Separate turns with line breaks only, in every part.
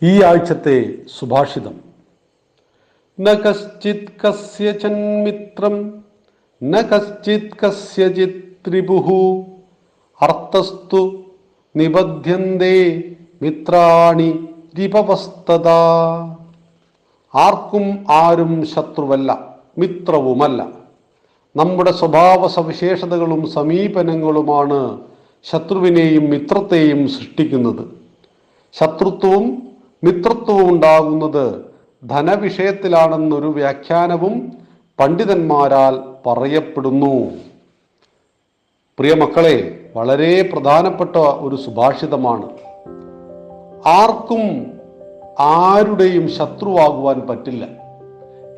ഈ ആഴ്ചത്തെ സുഭാഷിതം: ന കശ്ചിത് കസ്യചൻ മിത്രം ന കശ്ചിത് കസ്യചിത് ത്രിപുഃ അർത്ഥസ്തു നിബധ്യന്തേ മിത്രാണി രിപവസ്തദാ. ആർക്കും ആരും ശത്രുവല്ല, മിത്രവുമല്ല. നമ്മുടെ സ്വഭാവ സവിശേഷതകളും സമീപനങ്ങളുമാണ് ശത്രുവിനെയും മിത്രത്തെയും സൃഷ്ടിക്കുന്നത്. ശത്രുത്വവും മിത്രത്വവും ഉണ്ടാകുന്നത് ധനവിഷയത്തിലാണെന്നൊരു വ്യാഖ്യാനവും പണ്ഡിതന്മാരാൽ പറയപ്പെടുന്നു. പ്രിയ മക്കളെ, വളരെ പ്രധാനപ്പെട്ട ഒരു സുഭാഷിതമാണ്. ആർക്കും ആരുടെയും ശത്രുവാകുവാൻ പറ്റില്ല,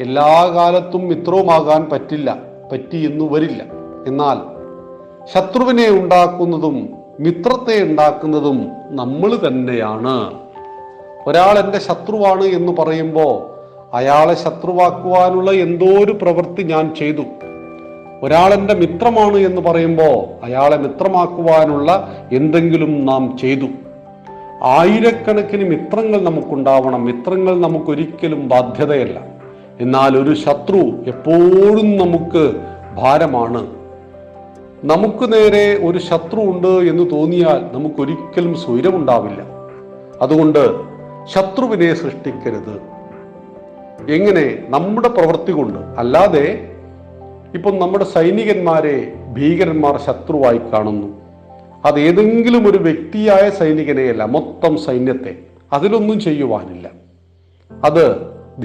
എല്ലാ കാലത്തും മിത്രവുമാകാൻ പറ്റിയെന്നു വരില്ല. എന്നാൽ ശത്രുവിനെ ഉണ്ടാക്കുന്നതും മിത്രത്തെ ഉണ്ടാക്കുന്നതും നമ്മൾ തന്നെയാണ്. ഒരാൾ എൻ്റെ ശത്രുവാണ് എന്ന് പറയുമ്പോൾ അയാളെ ശത്രുവാക്കുവാനുള്ള എന്തോ ഒരു പ്രവൃത്തി ഞാൻ ചെയ്തു. ഒരാൾ എൻ്റെ മിത്രമാണ് എന്ന് പറയുമ്പോൾ അയാളെ മിത്രമാക്കുവാനുള്ള എന്തെങ്കിലും നാം ചെയ്തു. ആയിരക്കണക്കിന് മിത്രങ്ങൾ നമുക്കുണ്ടാവണം. മിത്രങ്ങൾ നമുക്കൊരിക്കലും ബാധ്യതയല്ല. എന്നാൽ ഒരു ശത്രു എപ്പോഴും നമുക്ക് ഭാരമാണ്. നമുക്ക് നേരെ ഒരു ശത്രു ഉണ്ട് എന്ന് തോന്നിയാൽ നമുക്കൊരിക്കലും സ്വൈരമുണ്ടാവില്ല. അതുകൊണ്ട് ശത്രുവിനെ സൃഷ്ടിക്കരുത്. എങ്ങനെ? നമ്മുടെ പ്രവൃത്തി കൊണ്ട്. അല്ലാതെ ഇപ്പം നമ്മുടെ സൈനികന്മാരെ ഭീകരന്മാർ ശത്രുവായി കാണുന്നു. അത് ഏതെങ്കിലും ഒരു വ്യക്തിയായ സൈനികനെയല്ല, മൊത്തം സൈന്യത്തെ. അതിലൊന്നും ചെയ്യുവാനില്ല. അത്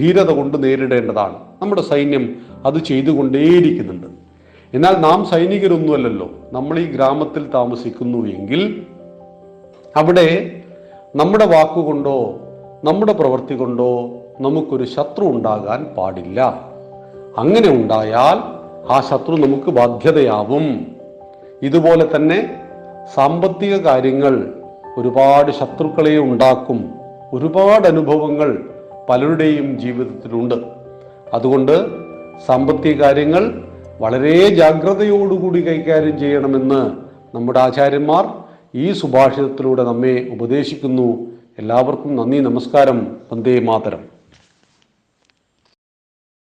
ധീരത കൊണ്ട് നേരിടേണ്ടതാണ്. നമ്മുടെ സൈന്യം അത് ചെയ്തുകൊണ്ടേയിരിക്കുന്നുണ്ട്. എന്നാൽ നാം സൈനികരൊന്നുമല്ലല്ലോ. നമ്മൾ ഈ ഗ്രാമത്തിൽ താമസിക്കുന്നു എങ്കിൽ അവിടെ നമ്മുടെ വാക്കുകൊണ്ടോ നമ്മുടെ പ്രവൃത്തി കൊണ്ടോ നമുക്കൊരു ശത്രു ഉണ്ടാകാൻ പാടില്ല. അങ്ങനെ ഉണ്ടായാൽ ആ ശത്രു നമുക്ക് ബാധ്യതയാവും. ഇതുപോലെ തന്നെ സാമ്പത്തിക കാര്യങ്ങൾ ഒരുപാട് ശത്രുക്കളെ ഉണ്ടാക്കും. ഒരുപാട് അനുഭവങ്ങൾ പലരുടെയും ജീവിതത്തിലുണ്ട്. അതുകൊണ്ട് സാമ്പത്തിക കാര്യങ്ങൾ വളരെ ജാഗ്രതയോടുകൂടി കൈകാര്യം ചെയ്യണമെന്ന് നമ്മുടെ ആചാര്യന്മാർ ഈ സുഭാഷിതത്തിലൂടെ നമ്മെ ഉപദേശിക്കുന്നു. എല്ലാവർക്കും നന്ദി, നമസ്കാരം. വന്ദേ മാതരം.